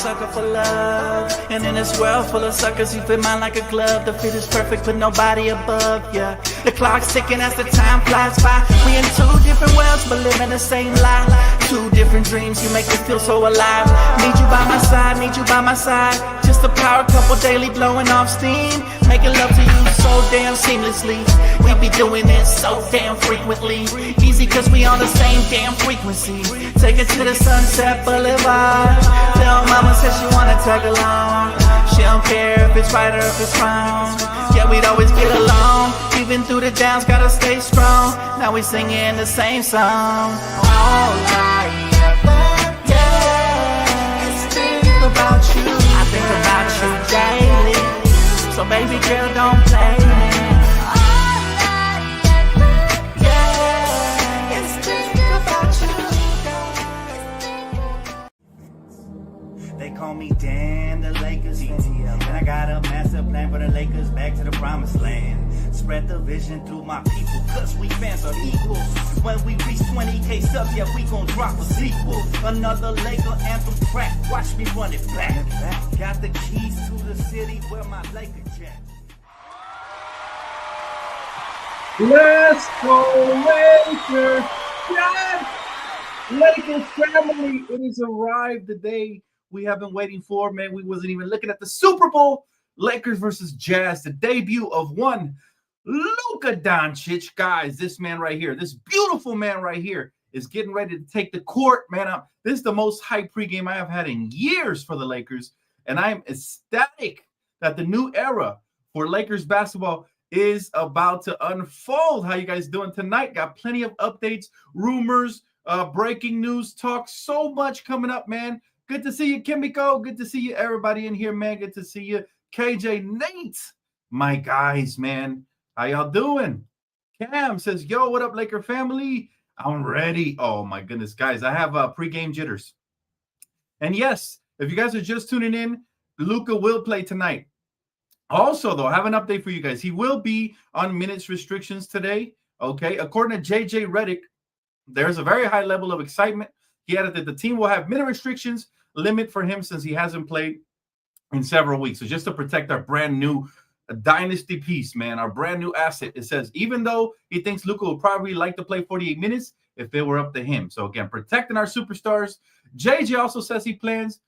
sucker for love. And in this world full of suckers, you fit mine like a glove. The fit is perfect, but nobody above, yeah. The clock's ticking as the time flies by. We in two different worlds, but living the same life. Two different dreams, you make me feel so alive. Need you by my side, need you by my side. Just a power couple daily blowing off steam. Making love to you so damn seamlessly. We be doing it so damn frequently. Easy cause we on the same damn frequency. Take it to the Sunset Boulevard. Tell mama says she wanna tag along. She don't care if it's right or if it's wrong. Yeah, we'd always get along. Even through the downs, gotta stay strong. Now we singing the same song. All I ever, yeah, is think about you. I think about you daily. So baby girl, don't play me. All I ever, yeah, is think about you. They call me Dan, the Lakers fan. And I got a master plan for the Lakers back to the promised land. Spread the vision through my people, cause we fans are equal. When we reach 20K subs, yeah, we gon' drop a sequel. Another Laker anthem track, watch me run it back. Got the keys to the city where my Laker jack. Let's go Lakers! Yes! Lakers family, it has arrived the day we have been waiting for. Man, we wasn't even looking at the Super Bowl. Lakers versus Jazz, the debut of one Luka Doncic. Guys, this man right here, this beautiful man right here is getting ready to take the court. Man, this is the most hype pregame I have had in years for the Lakers, and I'm ecstatic that the new era for Lakers basketball is about to unfold. How you guys doing tonight? Got plenty of updates, rumors, breaking news, talk, so much coming up, man. Good to see you, Kimiko. Good to see you, everybody in here, man. Good to see you, KJ, Nate, my guys, man. How y'all doing? Cam says, yo, what up, Laker family? I'm ready. Oh, my goodness, guys. I have pregame jitters. And yes, if you guys are just tuning in, Luka will play tonight. Also, though, I have an update for you guys. He will be on minutes restrictions today, okay? According to JJ Redick, there's a very high level of excitement. He added that the team will have minute restrictions limit for him since he hasn't played in several weeks. So just to protect our brand new dynasty piece, man, our brand new asset. It says, even though he thinks Luka would probably like to play 48 minutes if it were up to him. So again, protecting our superstars. JJ also says he plans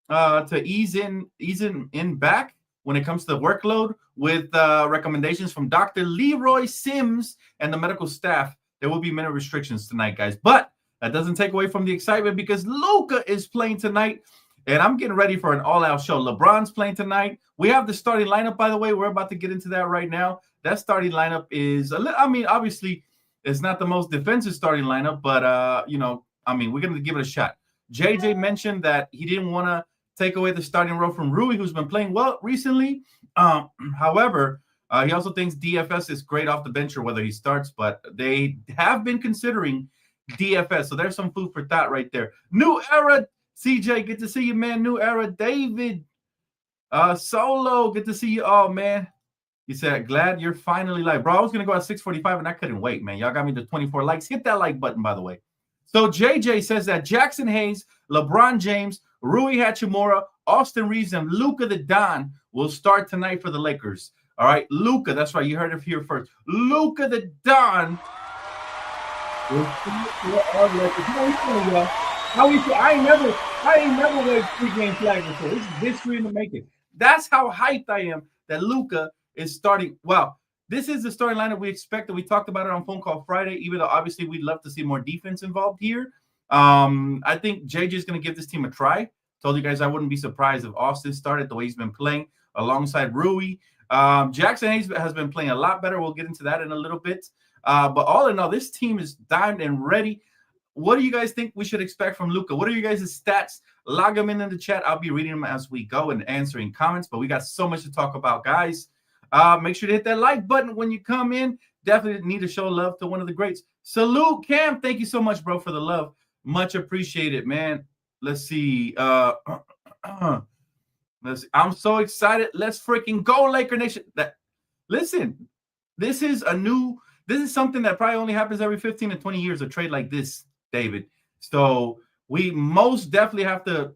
to ease in back when it comes to workload with recommendations from Dr. Leroy Sims and the medical staff. There will be minute restrictions tonight, guys. But that doesn't take away from the excitement because Luka is playing tonight. And I'm getting ready for an all-out show. LeBron's playing tonight. We have the starting lineup, by the way. We're about to get into that right now. That starting lineup is, obviously, it's not the most defensive starting lineup, but, we're going to give it a shot. JJ mentioned that he didn't want to take away the starting role from Rui, who's been playing well recently. However, he also thinks DFS is great off the bench or whether he starts, but they have been considering DFS. So there's some food for thought right there. New era. CJ, good to see you, man. New era. David, Solo, good to see you all, man. He said, glad you're finally live. Bro, I was going to go at 6:45 and I couldn't wait, man. Y'all got me to 24 likes. Hit that like button, by the way. So JJ says that Jackson Hayes, LeBron James, Rui Hachimura, Austin Reeves, and Luka the Don will start tonight for the Lakers. All right, Luka, that's right. You heard it here first. Luka the Don. I ain't never waved pregame flag before. This is history in the making. That's how hyped I am that Luka is starting. Wow, this is the starting lineup we expected. We talked about it on Phone Call Friday, even though obviously we'd love to see more defense involved here. I think JJ is going to give this team a try. Told you guys I wouldn't be surprised if Austin started the way he's been playing alongside Rui. Jackson Hayes has been playing a lot better. We'll get into that in a little bit. But all in all, this team is dialed and ready. What do you guys think we should expect from Luka? What are you guys' stats? Log them in the chat. I'll be reading them as we go and answering comments. But we got so much to talk about, guys. Make sure to hit that like button when you come in. Definitely need to show love to one of the greats. Salute, Cam. Thank you so much, bro, for the love. Much appreciated, man. Let's see. I'm so excited. Let's freaking go, Laker Nation. Listen, this is something that probably only happens every 15 to 20 years, a trade like this, David. So we most definitely have to,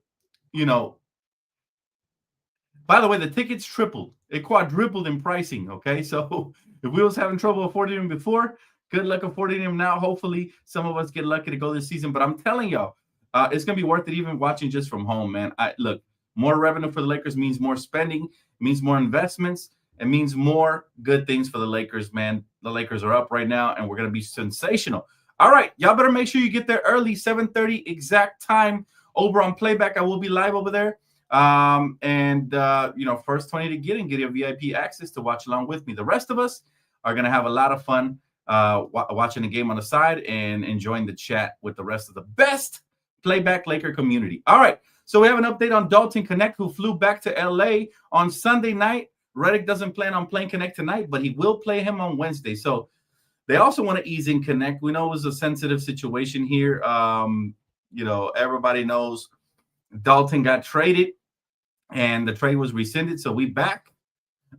By the way, the tickets tripled. It quadrupled in pricing, okay? So if we was having trouble affording them before, good luck affording them now. Hopefully, some of us get lucky to go this season. But I'm telling y'all, it's going to be worth it even watching just from home, man. Look, more revenue for the Lakers means more spending, means more investments. It means more good things for the Lakers, man. The Lakers are up right now, and we're going to be sensational. All right, y'all better make sure you get there early, 7:30 exact time over on Playback. I will be live over there. First 20 to get your VIP access to watch along with me. The rest of us are going to have a lot of fun watching the game on the side and enjoying the chat with the rest of the best Playback Laker community. All right, so we have an update on Dalton Connect, who flew back to LA on Sunday night. Redick doesn't plan on playing Connect tonight, but he will play him on Wednesday. So they also want to ease in Connect. We know it was a sensitive situation here. Everybody knows Dalton got traded and the trade was rescinded, so we back.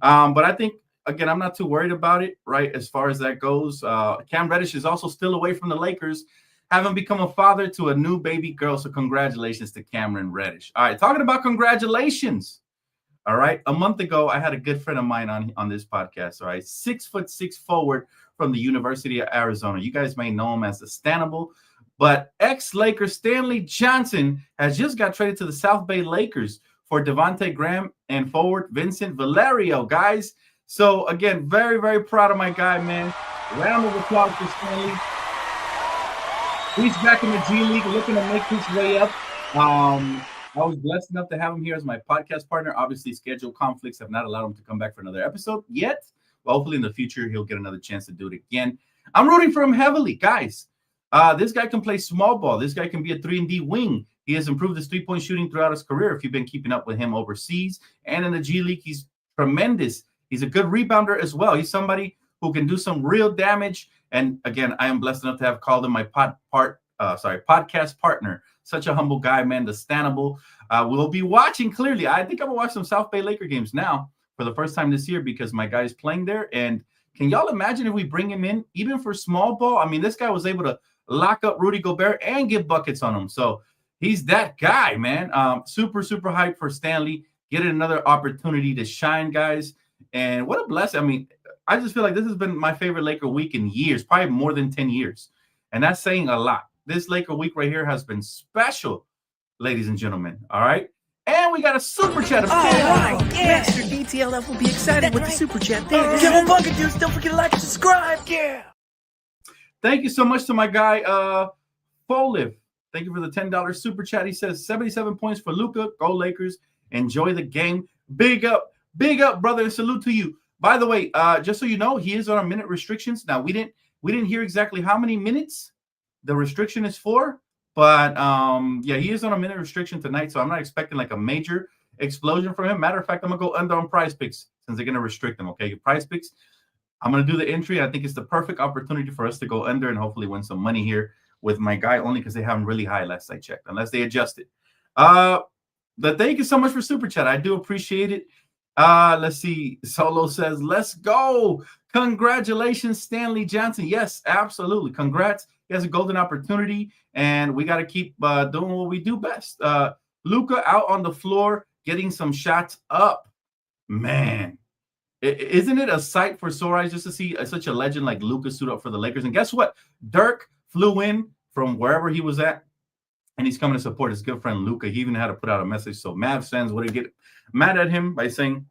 But I think, again, I'm not too worried about it, right, as far as that goes. Cam Reddish is also still away from the Lakers, having become a father to a new baby girl, so congratulations to Cameron Reddish. All right, talking about congratulations. All right, a month ago, I had a good friend of mine on this podcast, all right, 6'6" forward from the University of Arizona. You guys may know him as the Stanable, but ex-Laker Stanley Johnson has just got traded to the South Bay Lakers for Devontae Graham and forward Vincent Valerio, guys. So, again, very, very proud of my guy, man. Round of applause for Stanley. He's back in the G League looking to make his way up. I was blessed enough to have him here as my podcast partner. Obviously, schedule conflicts have not allowed him to come back for another episode yet. Well, hopefully in the future, he'll get another chance to do it again. I'm rooting for him heavily, guys. This guy can play small ball. This guy can be a 3-and-D wing. He has improved his three-point shooting throughout his career. If you've been keeping up with him overseas and in the G League, he's tremendous. He's a good rebounder as well. He's somebody who can do some real damage. And again, I am blessed enough to have called him my podcast partner. Such a humble guy, man. The Stanable. We'll be watching clearly. I think I'm gonna watch some South Bay Laker games now for the first time this year because my guy's playing there. And can y'all imagine if we bring him in, even for small ball? I mean, this guy was able to lock up Rudy Gobert and get buckets on him. So he's that guy, man. Super, super hyped for Stanley. Getting another opportunity to shine, guys. And what a blessing. I mean, I just feel like this has been my favorite Laker week in years, probably more than 10 years. And that's saying a lot. This Laker week right here has been special, ladies and gentlemen. All right. And we got a super chat. All right. Yeah. Master DTLF will be excited with the super chat. There. Give Bucket Juice. Don't forget to like and subscribe. Yeah. Thank you so much to my guy, Foliv. Thank you for the $10 super chat. He says 77 points for Luka. Go Lakers. Enjoy the game. Big up, brother, and salute to you. By the way, just so you know, he is on our minute restrictions. Now, we didn't hear exactly how many minutes the restriction is for, but he is on a minute restriction tonight, so I'm not expecting like a major explosion from him. Matter of fact, I'm gonna go under on Prize Picks since they're gonna restrict them. Okay, Prize Picks. I'm gonna do the entry. I think it's the perfect opportunity for us to go under and hopefully win some money here with my guy, only because they have him really high last I checked, unless they adjust it. But thank you so much for super chat. I do appreciate it. Let's see. Solo says, let's go. Congratulations, Stanley Johnson. Yes, absolutely. Congrats. He has a golden opportunity, and we got to keep doing what we do best. Luka out on the floor, getting some shots up. Man, isn't it a sight for sore eyes just to see such a legend like Luka suit up for the Lakers? And guess what? Dirk flew in from wherever he was at, and he's coming to support his good friend Luka. He even had to put out a message so Mavs fans wouldn't get mad at him by saying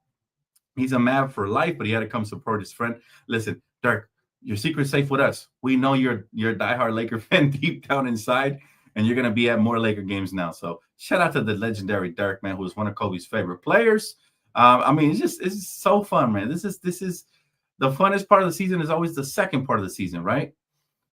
he's a Mav for life, but he had to come support his friend. Listen, Dirk, your secret's safe with us. We know you're a diehard Laker fan deep down inside, and you're going to be at more Laker games now. So shout out to the legendary Dirk, man, who was one of Kobe's favorite players. I mean, it's so fun, man. This is the funnest part of the season is always the second part of the season, right?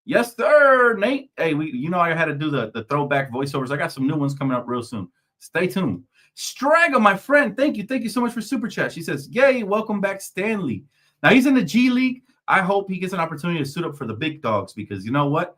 Yes, sir, Nate. Hey, I had to do the throwback voiceovers. I got some new ones coming up real soon. Stay tuned. Straggle, my friend, thank you so much for super chat. She says, yay, welcome back, Stanley. Now he's in the G League. I hope he gets an opportunity to suit up for the big dogs because you know what?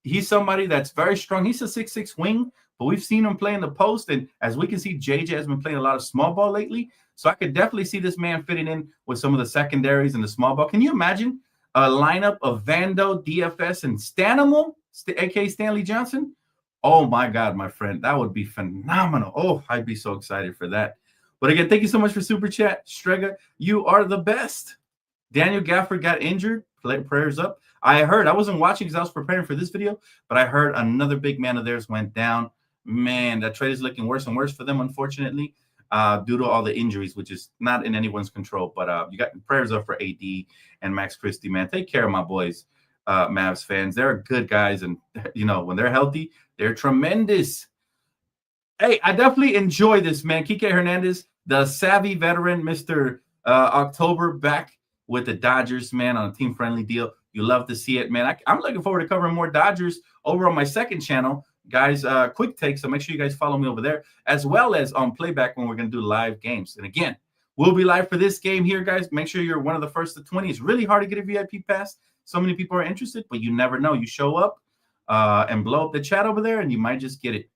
He's somebody that's very strong. He's a 6'6" wing, but we've seen him play in the post. And as we can see, JJ has been playing a lot of small ball lately. So I could definitely see this man fitting in with some of the secondaries and the small ball. Can you imagine a lineup of Vando, DFS, and Stanimal, a.k.a. Stanley Johnson? Oh, my God, my friend. That would be phenomenal. Oh, I'd be so excited for that. But again, thank you so much for Super Chat. Strega, you are the best. Daniel Gafford got injured. Prayers up. I wasn't watching because I was preparing for this video, but I heard another big man of theirs went down. Man, that trade is looking worse and worse for them, unfortunately, due to all the injuries, which is not in anyone's control. But you got prayers up for AD and Max Christie, man. Take care of my boys, Mavs fans. They're good guys, and when they're healthy, they're tremendous. Hey, I definitely enjoy this, man. Kike Hernandez, the savvy veteran, Mr. October, back with the Dodgers, man, on a team-friendly deal. You love to see it, man. I'm looking forward to covering more Dodgers over on my second channel, guys. Quick take, so make sure you guys follow me over there, as well as on Playback when we're going to do live games. And again, we'll be live for this game here, guys. Make sure you're one of the first to 20. It's really hard to get a VIP pass. So many people are interested, but you never know. You show up and blow up the chat over there, and you might just get it.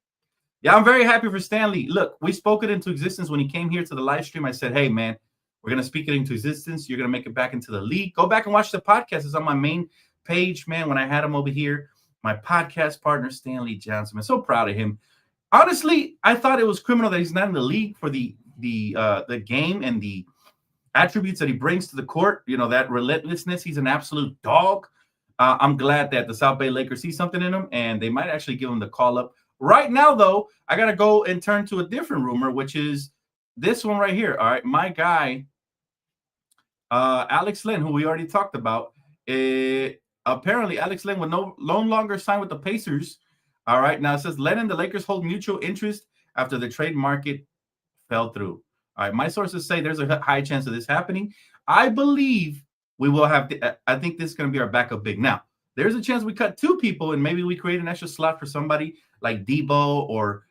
Yeah, I'm very happy for Stanley. Look, we spoke it into existence when he came here to the live stream. I said, hey, man, we're going to speak it into existence. You're going to make it back into the league. Go back and watch the podcast. It's on my main page, man, when I had him over here. My podcast partner, Stanley Johnson. I'm so proud of him. Honestly, I thought it was criminal that he's not in the league for the game and the attributes that he brings to the court. That relentlessness. He's an absolute dog. I'm glad that the South Bay Lakers see something in him, and they might actually give him the call up. Right now, though, I got to go and turn to a different rumor, which is this one right here. All right, my guy, Alex Len, who we already talked about. Apparently, Alex Len will no longer sign with the Pacers. All right, now it says Len and the Lakers hold mutual interest after the trade market fell through. All right, my sources say there's a high chance of this happening. I believe we will have I think this is going to be our backup big. Now, there's a chance we cut two people and maybe we create an extra slot for somebody like Debo or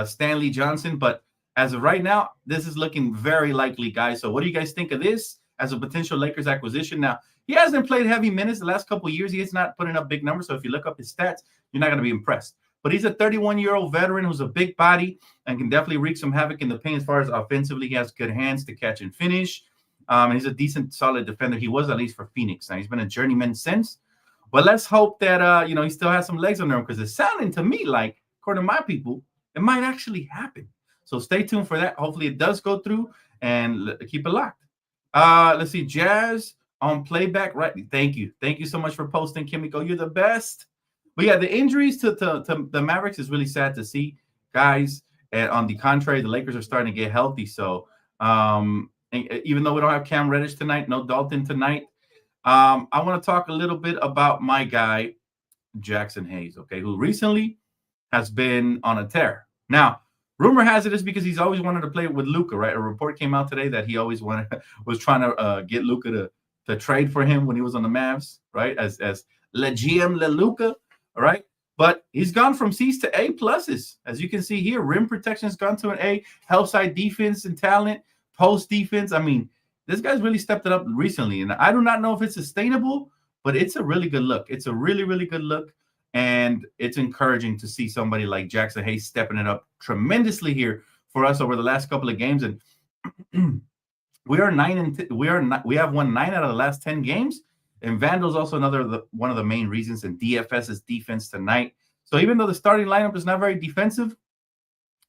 Stanley Johnson. But as of right now, this is looking very likely, guys. So what do you guys think of this as a potential Lakers acquisition? Now, he hasn't played heavy minutes the last couple of years. He is not putting up big numbers. So if you look up his stats, you're not going to be impressed. But he's a 31-year-old veteran who's a big body and can definitely wreak some havoc in the paint. As far as offensively, he has good hands to catch and finish. And he's a decent, solid defender. He was, at least for Phoenix. Now, he's been a journeyman since. But let's hope that, he still has some legs under him, because it's sounding to me like, according to my people, it might actually happen. So stay tuned for that. Hopefully it does go through, and keep it locked. Let's see. Jazz on Playback. Right. Thank you. Thank you so much for posting, Kimiko. You're the best. But yeah, the injuries to the Mavericks is really sad to see, guys. And on the contrary, the Lakers are starting to get healthy. So even though we don't have Cam Reddish tonight, no Dalton tonight, I want to talk a little bit about my guy, Jackson Hayes, okay, who recently has been on a tear. Now, rumor has it is because he's always wanted to play with Luka, right? A report came out today that he always was trying to get Luka to trade for him when he was on the Mavs, right? As Le GM Le Luka, all right? But he's gone from C's to A pluses. As you can see here, rim protection has gone to an A, help side defense and talent, post defense. I mean, this guy's really stepped it up recently, and I do not know if it's sustainable, but it's a really good look. It's a really, really good look, and it's encouraging to see somebody like Jackson Hayes stepping it up tremendously here for us over the last couple of games. And we have won 9 out of the last 10 games, and Vandal's also one of the main reasons, and DFS's defense tonight. So even though the starting lineup is not very defensive,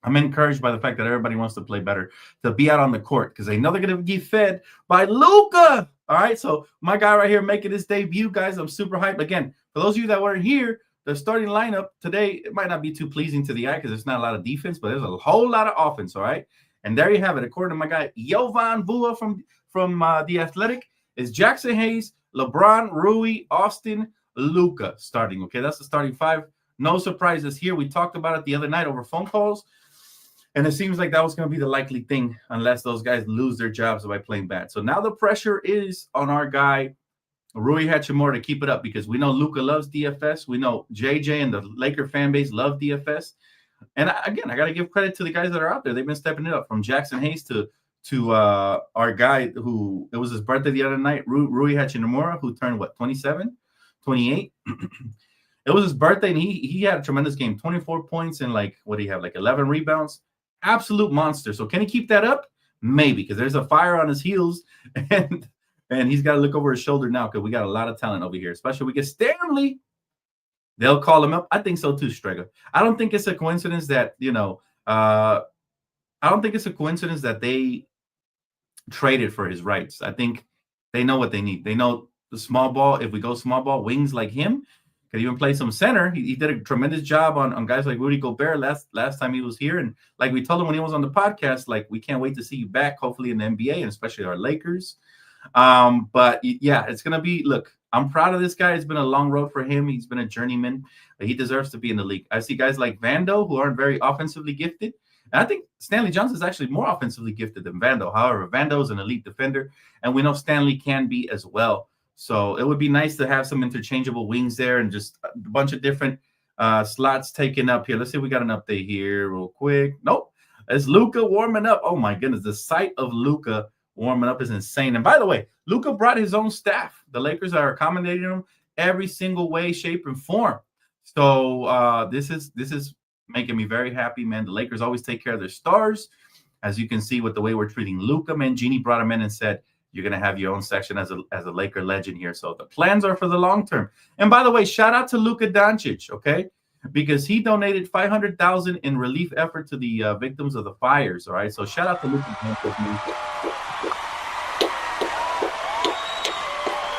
I'm encouraged by the fact that everybody wants to play better, to be out on the court, because they know they're going to get fed by Luka. All right, so my guy right here making his debut, guys. I'm super hyped. Again, for those of you that weren't here, the starting lineup today, it might not be too pleasing to the eye because there's not a lot of defense, but there's a whole lot of offense, all right? And there you have it. According to my guy, Jovan Vua from The Athletic, is Jackson Hayes, LeBron, Rui, Austin, Luka starting, okay? That's the starting 5. No surprises here. We talked about it the other night over phone calls. And it seems like that was going to be the likely thing unless those guys lose their jobs by playing bad. So now the pressure is on our guy, Rui Hachimura, to keep it up, because we know Luka loves DFS. We know JJ and the Laker fan base love DFS. And again, I got to give credit to the guys that are out there. They've been stepping it up, from Jackson Hayes to our guy who, it was his birthday the other night, Rui Hachimura, who turned, 27, 28? It was his birthday, and he had a tremendous game, 24 points and 11 rebounds. Absolute monster. So can he keep that up? Maybe, because there's a fire on his heels, and he's got to look over his shoulder now, because we got a lot of talent over here, especially we get Stanley. They'll call him up. I think so too, Strega. I don't think it's a coincidence that I don't think it's a coincidence that they traded for his rights. I think they know what they need. They know the small ball. If we go small ball, wings like him could even play some center. He did a tremendous job on guys like Rudy Gobert last time he was here. And like we told him when he was on the podcast, like we can't wait to see you back, hopefully in the NBA and especially our Lakers. But yeah, it's gonna be. Look, I'm proud of this guy. It's been a long road for him. He's been a journeyman, but he deserves to be in the league. I see guys like Vando who aren't very offensively gifted. And I think Stanley Johnson is actually more offensively gifted than Vando. However, Vando is an elite defender, and we know Stanley can be as well. So it would be nice to have some interchangeable wings there and just a bunch of different slots taken up here. Let's see if we got an update here real quick. Nope. It's Luka warming up. Oh, my goodness. The sight of Luka warming up is insane. And by the way, Luka brought his own staff. The Lakers are accommodating him every single way, shape, and form. So this is making me very happy, man. The Lakers always take care of their stars. As you can see with the way we're treating Luka, man, Jeannie brought him in and said, you're going to have your own section as a Laker legend here. So the plans are for the long term. And by the way, shout out to Luka Doncic, okay? Because he donated $500,000 in relief effort to the victims of the fires, all right? So shout out to Luka Doncic.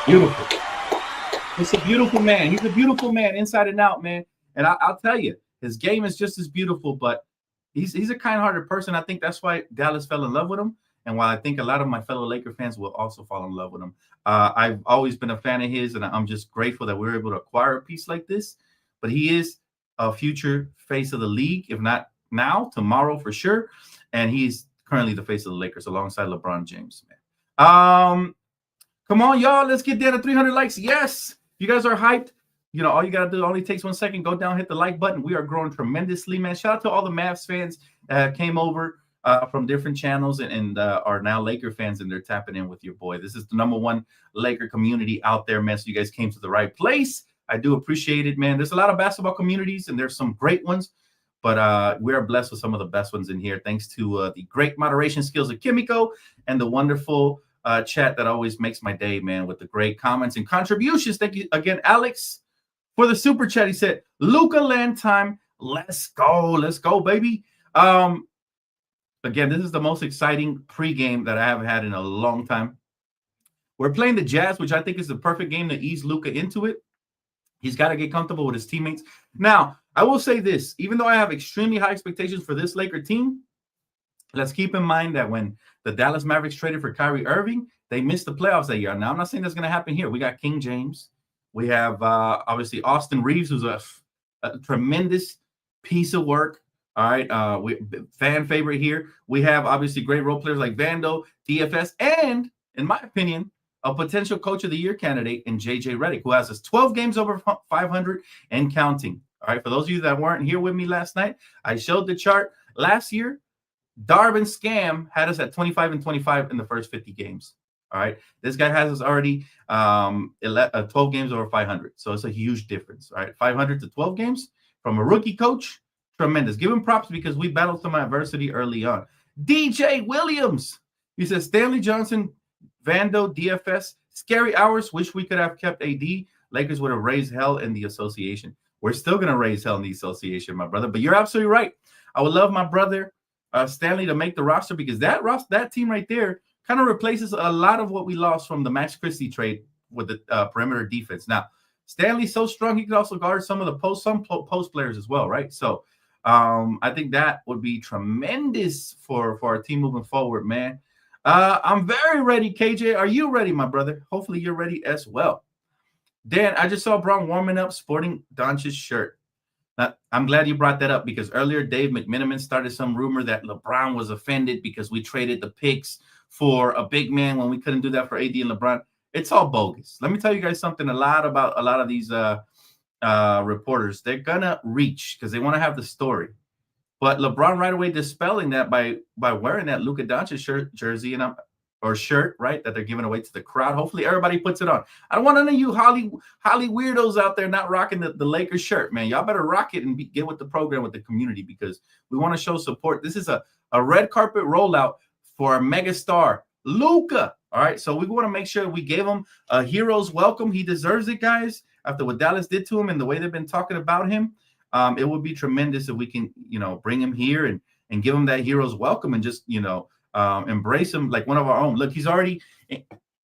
Beautiful. It's a beautiful man. He's a beautiful man inside and out, man. And I'll tell you, his game is just as beautiful, but he's a kind-hearted person. I think that's why Dallas fell in love with him. And while I think a lot of my fellow Laker fans will also fall in love with him, I've always been a fan of his, and I'm just grateful that we were able to acquire a piece like this. But he is a future face of the league, if not now, tomorrow for sure. And he's currently the face of the Lakers alongside LeBron James, man. Come on, y'all. Let's get down to 300 likes. Yes. You guys are hyped. You know, all you got to do, only takes 1 second. Go down, hit the like button. We are growing tremendously, man. Shout out to all the Mavs fans that came over from different channels and are now Laker fans, and they're tapping in with your boy. This is the #1 Laker community out there, man. So you guys came to the right place. I do appreciate it, man. There's a lot of basketball communities, and there's some great ones, but we are blessed with some of the best ones in here, thanks to the great moderation skills of Kimiko and the wonderful chat that always makes my day, man, with the great comments and contributions. Thank you again, Alex, for the super chat. He said, Luka land time. Let's go, baby. Again, this is the most exciting pregame that I have had in a long time. We're playing the Jazz, which I think is the perfect game to ease Luka into it. He's got to get comfortable with his teammates. Now, I will say this, even though I have extremely high expectations for this Laker team, let's keep in mind that when the Dallas Mavericks traded for Kyrie Irving, they missed the playoffs that year. Now, I'm not saying that's going to happen here. We got King James. We have, obviously, Austin Reeves, who's a tremendous piece of work. All right, fan favorite here. We have, obviously, great role players like Vando, DFS, and, in my opinion, a potential Coach of the Year candidate in J.J. Redick, who has us 12 games over 500 and counting. All right, for those of you that weren't here with me last night, I showed the chart. Last year, Darvin Scam had us at 25-25 in the first 50 games. All right, this guy has us already 12 games over 500. So it's a huge difference. All right, 500 to 12 games from a rookie coach. Tremendous. Give him props because we battled some adversity early on. DJ Williams. He says, Stanley Johnson, Vando, DFS, scary hours. Wish we could have kept AD. Lakers would have raised hell in the association. We're still going to raise hell in the association, my brother. But you're absolutely right. I would love my brother Stanley to make the roster because that team right there kind of replaces a lot of what we lost from the Max Christie trade with the perimeter defense. Now, Stanley's so strong, he could also guard some of the post players as well, right? So I think that would be tremendous for our team moving forward, man. I'm very ready, KJ. Are you ready, my brother? Hopefully you're ready as well. Dan, I just saw Braun warming up sporting Doncic's shirt. Now, I'm glad you brought that up because earlier Dave McMenamin started some rumor that LeBron was offended because we traded the picks for a big man when we couldn't do that for AD and LeBron. It's all bogus. Let me tell you guys something about a lot of these reporters. They're going to reach because they want to have the story. But LeBron right away dispelling that by wearing that Luka Doncic jersey or shirt, right, that they're giving away to the crowd. Hopefully everybody puts it on. I don't want none of you Holly weirdos out there not rocking the Lakers shirt, man. Y'all better rock it and get with the program with the community because we want to show support. This is a red carpet rollout for a mega star, Luka. All right, so we want to make sure we gave him a hero's welcome. He deserves it, guys, after what Dallas did to him and the way they've been talking about him. It would be tremendous if we can, bring him here and give him that hero's welcome and just, embrace him like one of our own. Look, he's already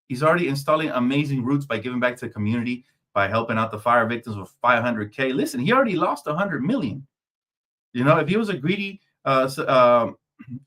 installing amazing roots by giving back to the community, by helping out the fire victims with $500K. Listen, he already lost $100 million. If he was a greedy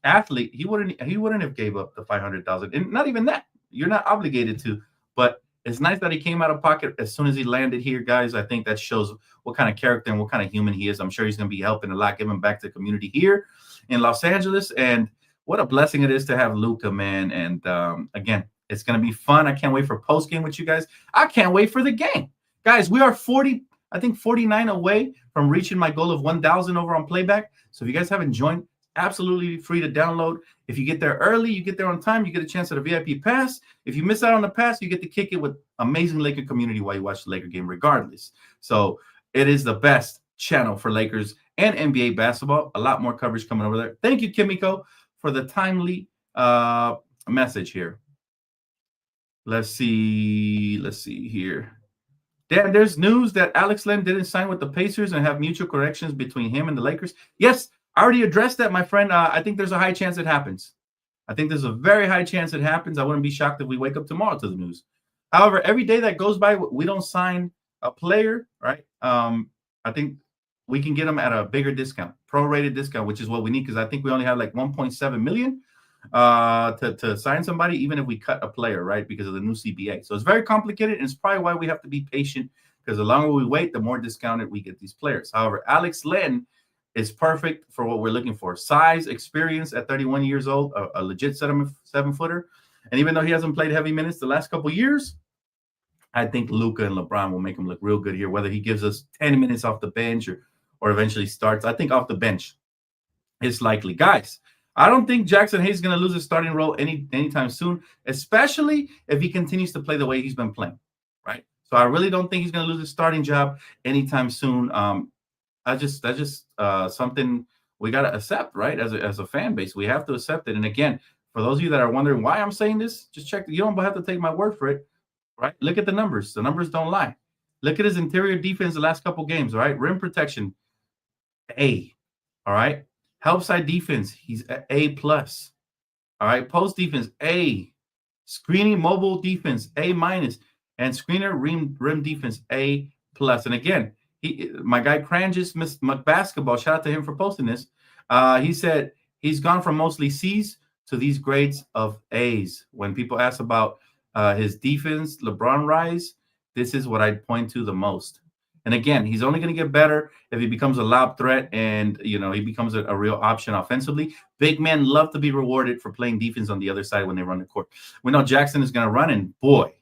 athlete, he wouldn't have gave up the $500,000. And not even that. You're not obligated to. But it's nice that he came out of pocket as soon as he landed here, guys. I think that shows what kind of character and what kind of human he is. I'm sure he's going to be helping a lot, giving back to the community here in Los Angeles. And what a blessing it is to have Luka, man. And again, it's going to be fun. I can't wait for post game with you guys. I can't wait for the game. Guys, we are 49 away from reaching my goal of 1,000 over on Playback. So if you guys haven't joined, absolutely free to download. If you get there early, you get there on time, you get a chance at a VIP pass. If you miss out on the pass, you get to kick it with amazing Laker community while you watch the Laker game regardless. So it is the best channel for Lakers and NBA basketball. A lot more coverage coming over there. Thank you, Kimiko, for the timely message here. Let's see here. Dan, there's news that Alex Len didn't sign with the Pacers and have mutual corrections between him and the Lakers. Yes, I already addressed that, my friend. I think there's a high chance it happens. I think there's a very high chance it happens. I wouldn't be shocked if we wake up tomorrow to the news. However, every day that goes by, we don't sign a player, right? I think we can get them at a bigger discount, prorated discount, which is what we need, because I think we only have like 1.7 million to sign somebody, even if we cut a player, right? Because of the new CBA. So it's very complicated, and it's probably why we have to be patient, because the longer we wait, the more discounted we get these players. However, Alex Len is perfect for what we're looking for. Size, experience at 31 years old, a legit seven-footer. And even though he hasn't played heavy minutes the last couple of years, I think Luka and LeBron will make him look real good here, whether he gives us 10 minutes off the bench or eventually starts. I think off the bench is likely. Guys, I don't think Jackson Hayes is going to lose his starting role anytime soon, especially if he continues to play the way he's been playing, right? So I really don't think he's going to lose his starting job anytime soon. That's just something we got to accept, right? As a fan base, we have to accept it. And again, for those of you that are wondering why I'm saying this, just check. You don't have to take my word for it, right? Look at the numbers. The numbers don't lie. Look at his interior defense the last couple games, all right? Rim protection, A, all right? Help side defense, he's A+. All right? Post defense, A. Screening mobile defense, A-. And screener rim defense, A+. And again, my guy Cranges missed basketball. Shout out to him for posting this. He said he's gone from mostly C's to these grades of A's. When people ask about his defense, LeBron rise, this is what I'd point to the most. And again, he's only going to get better if he becomes a lob threat and, he becomes a real option offensively. Big men love to be rewarded for playing defense on the other side when they run the court. We know Jackson is going to run, and boy,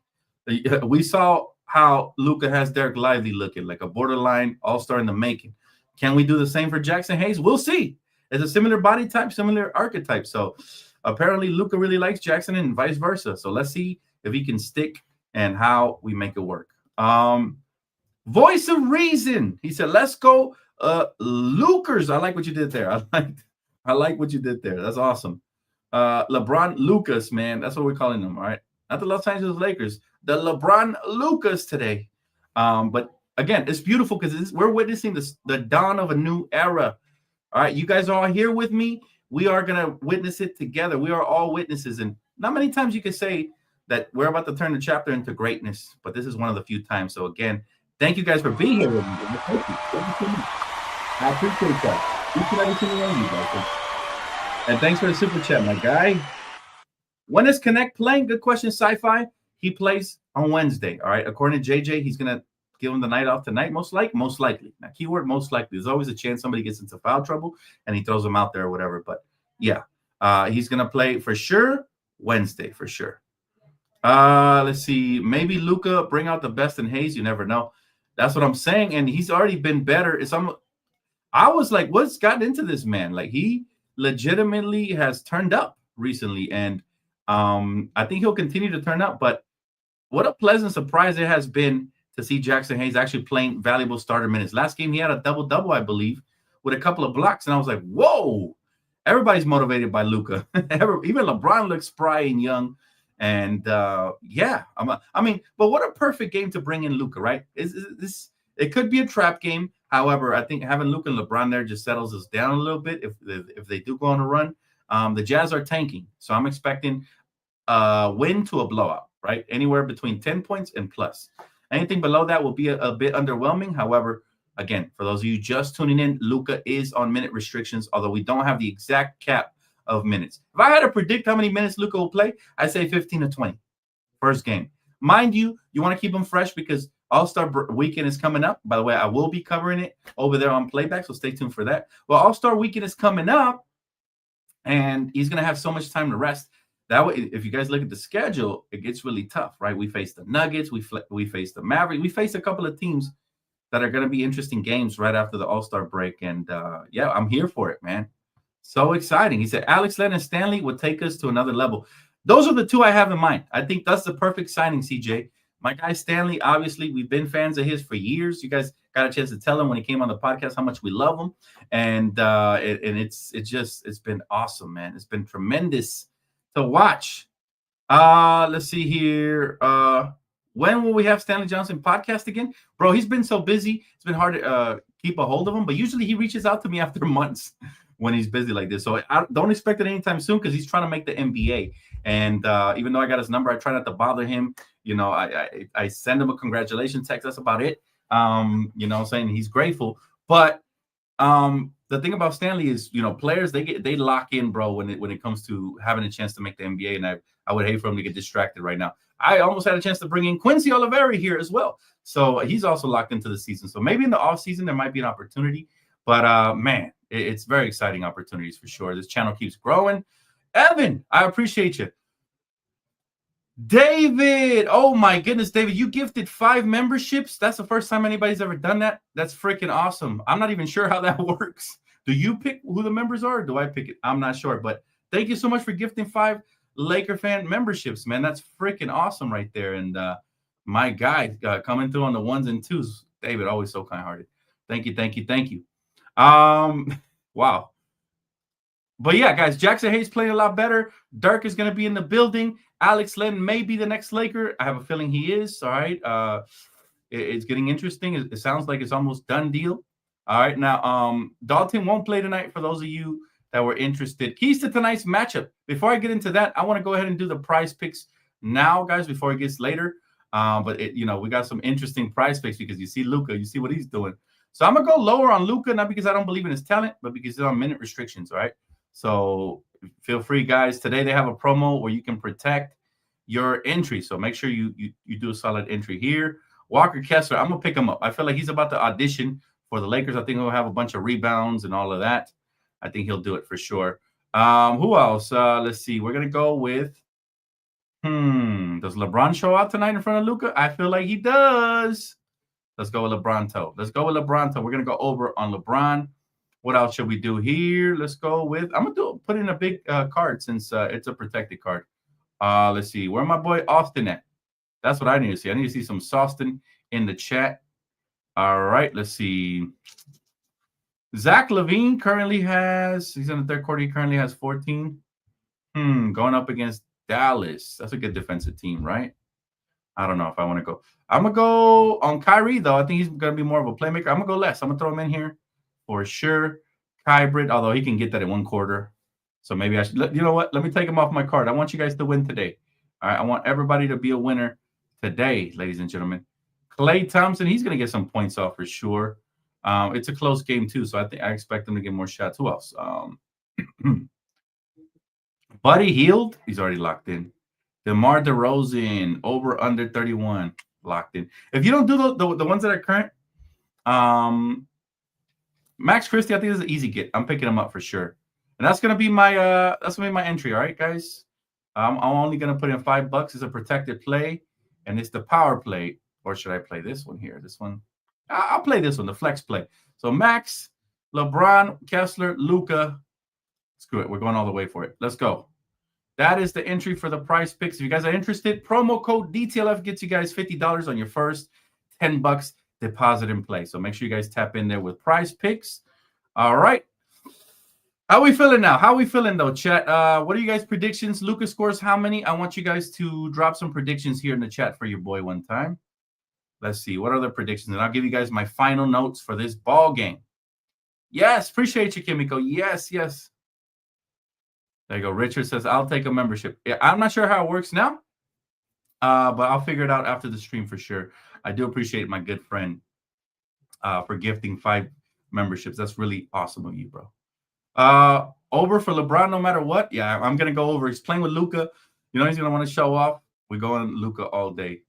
we saw how Luka has Derek Lively looking like a borderline all-star in the making. Can we do the same for Jackson Hayes? We'll see. It's a similar body type, similar archetype. So apparently Luka really likes Jackson and vice versa. So let's see if he can stick and how we make it work. Voice of Reason. He said, let's go Lukers. I like what you did there. I like what you did there. That's awesome. LeBron Lucas, man. That's what we're calling them, all right? Not the Los Angeles Lakers. The LeBron Lucas today. But again, it's beautiful because we're witnessing the dawn of a new era. All right, you guys are all here with me. We are going to witness it together. We are all witnesses. And not many times you can say that we're about to turn the chapter into greatness, but this is one of the few times. So again, thank you guys for being here with me. Thank you. Thank you so much. I appreciate that. Each and every single one of you guys. And thanks for the super chat, my guy. When is Connect playing? Good question, Sci-Fi. He plays on Wednesday, all right? According to JJ, he's going to give him the night off tonight, most likely. Now, keyword most likely. There's always a chance somebody gets into foul trouble and he throws them out there or whatever. But, yeah, he's going to play for sure Wednesday, for sure. Let's see. Maybe Luka bring out the best in Hayes. You never know. That's what I'm saying. And he's already been better. I was like, what's gotten into this man? Like, he legitimately has turned up recently. And I think he'll continue to turn up. But what a pleasant surprise it has been to see Jackson Hayes actually playing valuable starter minutes. Last game, he had a double-double, I believe, with a couple of blocks. And I was like, whoa, everybody's motivated by Luka. Even LeBron looks spry and young. And but what a perfect game to bring in Luka, right? It could be a trap game. However, I think having Luka and LeBron there just settles us down a little bit if they do go on a run. The Jazz are tanking, so I'm expecting win to a blowout, right? Anywhere between 10 points and plus. Anything below that will be a bit underwhelming. However, again, for those of you just tuning in, Luka is on minute restrictions, although we don't have the exact cap of minutes. If I had to predict how many minutes Luka will play, I'd say 15 to 20 first game. Mind you, you want to keep him fresh because All-Star Weekend is coming up. By the way, I will be covering it over there on Playback, so stay tuned for that. Well, All-Star Weekend is coming up, and he's going to have so much time to rest. That way, if you guys look at the schedule, it gets really tough, right? We face the Nuggets, we face the Mavericks, we face a couple of teams that are going to be interesting games right after the All-Star break. And yeah, I'm here for it, man. So exciting. He said Alex Len and Stanley would take us to another level. Those are the two I have in mind. I think that's the perfect signing, CJ. My guy Stanley, obviously, we've been fans of his for years. You guys got a chance to tell him when he came on the podcast how much we love him. And it's been awesome, man. It's been tremendous to watch. Let's see here. When will we have Stanley Johnson podcast again? Bro, he's been so busy. It's been hard to keep a hold of him, but usually he reaches out to me after months when he's busy like this. So I don't expect it anytime soon because he's trying to make the NBA. And even though I got his number, I try not to bother him. You know, I send him a congratulations text. That's about it. You know, saying he's grateful. But the thing about Stanley is, you know, players, they lock in, bro, when it comes to having a chance to make the NBA. And I would hate for him to get distracted right now. I almost had a chance to bring in Quincy Oliveri here as well. So he's also locked into the season. So maybe in the offseason there might be an opportunity. But man, it's very exciting opportunities for sure. This channel keeps growing. Evan, I appreciate you. David, oh my goodness, David, you gifted 5 memberships. That's the first time anybody's ever done that. That's freaking awesome. I'm not even sure how that works. Do you pick who the members are? Or do I pick it? I'm not sure, but thank you so much for gifting 5 Laker fan memberships, man. That's freaking awesome right there. And my guy coming through on the 1s and 2s. David, always so kind-hearted. Thank you. Wow. But yeah, guys, Jackson Hayes playing a lot better. Dirk is going to be in the building. Alex Len may be the next Laker. I have a feeling he is. All right. It's getting interesting. It sounds like it's almost done deal. All right. Now, Dalton won't play tonight for those of you that were interested. Keys to tonight's matchup. Before I get into that, I want to go ahead and do the prize picks now, guys, before it gets later. But we got some interesting prize picks because you see Luka, you see what he's doing. So I'm going to go lower on Luka, not because I don't believe in his talent, but because he's on minute restrictions, all right? So feel free, guys. Today they have a promo where you can protect your entry. So make sure you do a solid entry here. Walker Kessler, I'm going to pick him up. I feel like he's about to audition for the Lakers. I think he'll have a bunch of rebounds and all of that. I think he'll do it for sure. Who else? Let's see. We're going to go with, does LeBron show out tonight in front of Luka? I feel like he does. Let's go with LeBronto. We're going to go over on LeBron. What else should we do here? Let's go with, I'm going to put in a big card since it's a protected card. Let's see. Where my boy Austin at? That's what I need to see. I need to see some Sawston in the chat. All right. Let's see. Zach LaVine currently he's in the third quarter. He currently has 14. Going up against Dallas. That's a good defensive team, right? I don't know if I want to go. I'm going to go on Kyrie, though. I think he's going to be more of a playmaker. I'm going to go less. I'm going to throw him in here for sure. Hybrid, although he can get that in 1 quarter. So maybe I should, you know what? Let me take him off my card. I want you guys to win today. All right. I want everybody to be a winner today, ladies and gentlemen. Klay Thompson, he's going to get some points off for sure. It's a close game, too. So I expect him to get more shots. Who else? Buddy Hield, he's already locked in. DeMar DeRozan, over under 31, locked in. If you don't do the ones that are current, Max Christie, I think is an easy get. I'm picking him up for sure. And that's gonna be my entry. All right, guys. I'm only gonna put in $5. It's a protected play, and it's the power play. Or should I play this one here? This one. I'll play this one, the flex play. So Max, LeBron, Kessler, Luka. Screw it. We're going all the way for it. Let's go. That is the entry for the prize picks. If you guys are interested, promo code DTLF gets you guys $50 on your first $10 deposit and play. So make sure you guys tap in there with prize picks. All right. How we feeling now? How we feeling though, chat? What are you guys' predictions? Luka scores how many? I want you guys to drop some predictions here in the chat for your boy one time. Let's see. What are the predictions? And I'll give you guys my final notes for this ball game. Yes, appreciate you, Kimiko. Yes, yes. There you go. Richard says, I'll take a membership. Yeah, I'm not sure how it works now, but I'll figure it out after the stream for sure. I do appreciate my good friend for gifting 5 memberships. That's really awesome of you, bro. Over for LeBron no matter what. Yeah, I'm going to go over. He's playing with Luka. You know he's going to want to show off. We're going Luka all day.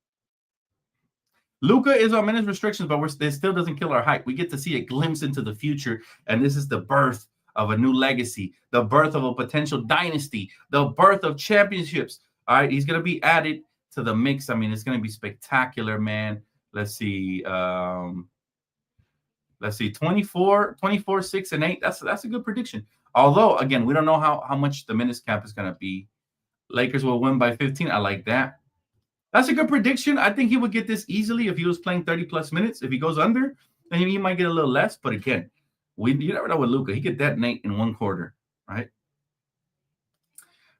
Luka is on minutes restrictions, but it still doesn't kill our hype. We get to see a glimpse into the future, and this is the birth of a new legacy, the birth of a potential dynasty, the birth of championships. All right, he's going to be added to the mix. I mean, it's going to be spectacular, man. Let's see. 24, 6, and 8. That's a good prediction. Although, again, we don't know how much the minutes cap is going to be. Lakers will win by 15. I like that. That's a good prediction. I think he would get this easily if he was playing 30-plus minutes. If he goes under, then he might get a little less. But again, you never know with Luka. He could detonate in one quarter, right?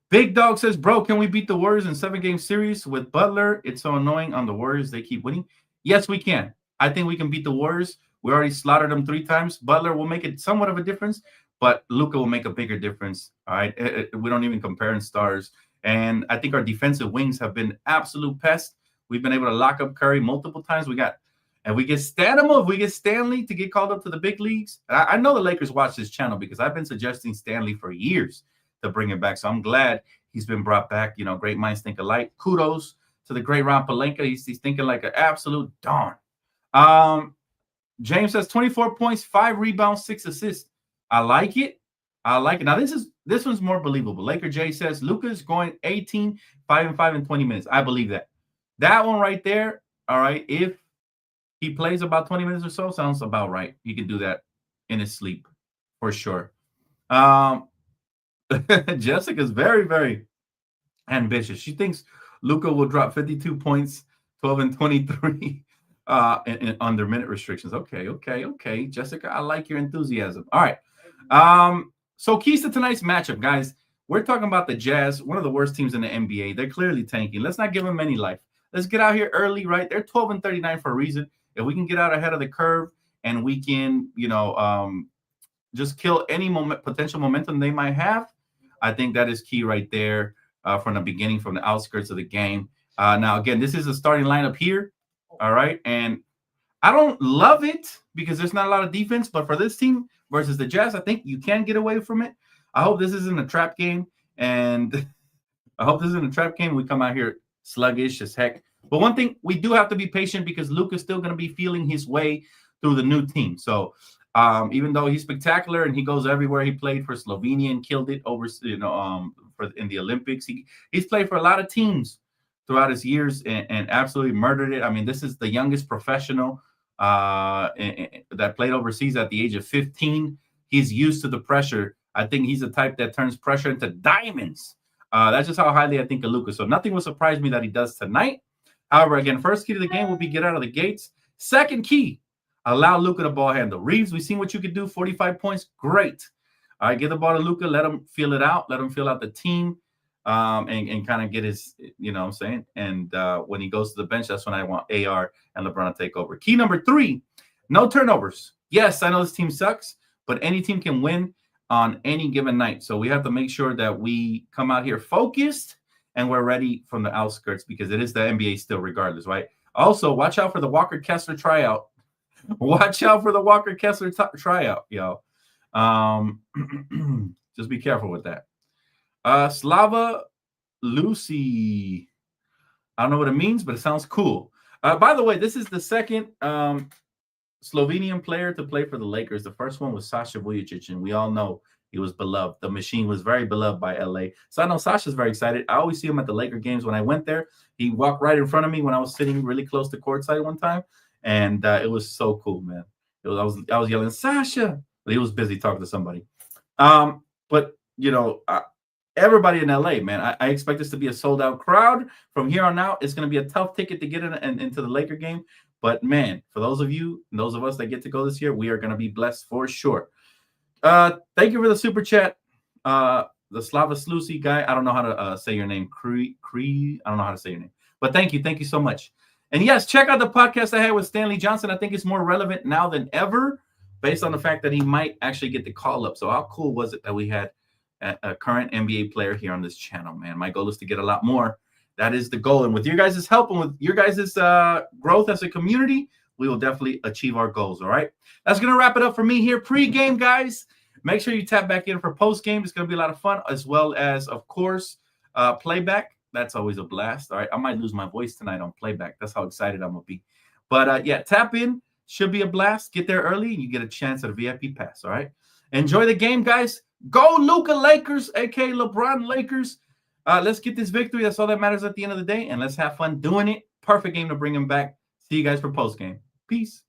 Big Dog says, bro, can we beat the Warriors in 7-game series with Butler? It's so annoying on the Warriors. They keep winning. Yes, we can. I think we can beat the Warriors. We already slaughtered them 3 times. Butler will make it somewhat of a difference, but Luka will make a bigger difference. All right. We don't even compare in stars. And I think our defensive wings have been absolute pests. We've been able to lock up Curry multiple times. We get Stanley, we get Stanley to get called up to the big leagues. I know the Lakers watch this channel because I've been suggesting Stanley for years to bring him back. So I'm glad he's been brought back. You know, great minds think alike. Kudos to the great Ron Palenka. He's thinking like an absolute dawn. James says 24 points, 5 rebounds, 6 assists. I like it. Now this one's more believable. Laker J says Luka's going 18, 5 and 5 in 20 minutes. I believe that. That one right there. All right. If he plays about 20 minutes or so, sounds about right. He can do that in his sleep for sure. Jessica's very, very ambitious. She thinks Luka will drop 52 points, 12 and 23 under minute restrictions. Okay. Jessica, I like your enthusiasm. All right. So keys to tonight's matchup, guys. We're talking about the Jazz, one of the worst teams in the NBA. They're clearly tanking. Let's not give them any life. Let's get out here early, right? They're 12 and 39 for a reason. If we can get out ahead of the curve and we can, just kill any potential momentum they might have, I think that is key right there from the beginning, from the outskirts of the game. Now, again, this is a starting lineup here, all right? And I don't love it because there's not a lot of defense, but for this team versus the Jazz, I think you can get away from it. I hope this isn't a trap game, and we come out here sluggish as heck. But one thing, we do have to be patient because Luka's still going to be feeling his way through the new team. So even though he's spectacular and he goes everywhere, he played for Slovenia and killed it over, in the Olympics. He's played for a lot of teams throughout his years and absolutely murdered it. I mean, this is the youngest professional that played overseas at the age of 15. He's used to the pressure. I think he's the type that turns pressure into diamonds. That's just how highly I think of Luka. So nothing will surprise me that he does tonight. However, again, first key to the game will be get out of the gates. Second key, allow Luka the ball handle. Reeves, we've seen what you could do. 45 points, great. All right, give the ball to Luka. Let him feel it out. Let him feel out the team and kind of get his, you know what I'm saying? And when he goes to the bench, that's when I want AR and LeBron to take over. Key number 3, no turnovers. Yes, I know this team sucks, but any team can win on any given night. So we have to make sure that we come out here focused and we're ready from the outskirts because it is the NBA still regardless, right? Also, watch out for the Walker Kessler tryout. Watch out for the Walker Kessler tryout, yo. Just be careful with that. Slava Lucy. I don't know what it means, but it sounds cool. By the way, this is the second Slovenian player to play for the Lakers. The first one was Sasha Vujacic, and we all know he was beloved. The machine was very beloved by LA. So I know Sasha's very excited. I always see him at the Laker games. When I went there, he walked right in front of me when I was sitting really close to courtside one time. And it was so cool, man. I was yelling, Sasha, but he was busy talking to somebody. But, everybody in LA, man, I expect this to be a sold-out crowd. From here on out, it's going to be a tough ticket to get into the Laker game. But, man, for those of you and those of us that get to go this year, we are going to be blessed for sure. Thank you for the super chat. The Slava Slusi guy, I don't know how to say your name. Cree, I don't know how to say your name. But thank you so much. And yes, check out the podcast I had with Stanley Johnson. I think it's more relevant now than ever based on the fact that he might actually get the call up. So how cool was it that we had a current NBA player here on this channel, man? My goal is to get a lot more. That is the goal. And with your guys' help and with your guys' growth as a community, we will definitely achieve our goals, all right? That's going to wrap it up for me here. Pre-game, guys. Make sure you tap back in for post-game. It's going to be a lot of fun, as well as, of course, playback. That's always a blast, all right? I might lose my voice tonight on playback. That's how excited I'm going to be. But, yeah, tap in. Should be a blast. Get there early, and you get a chance at a VIP pass, all right? Enjoy the game, guys. Go Luka Lakers, a.k.a. LeBron Lakers. Let's get this victory. That's all that matters at the end of the day, and let's have fun doing it. Perfect game to bring him back. See you guys for post-game. Peace.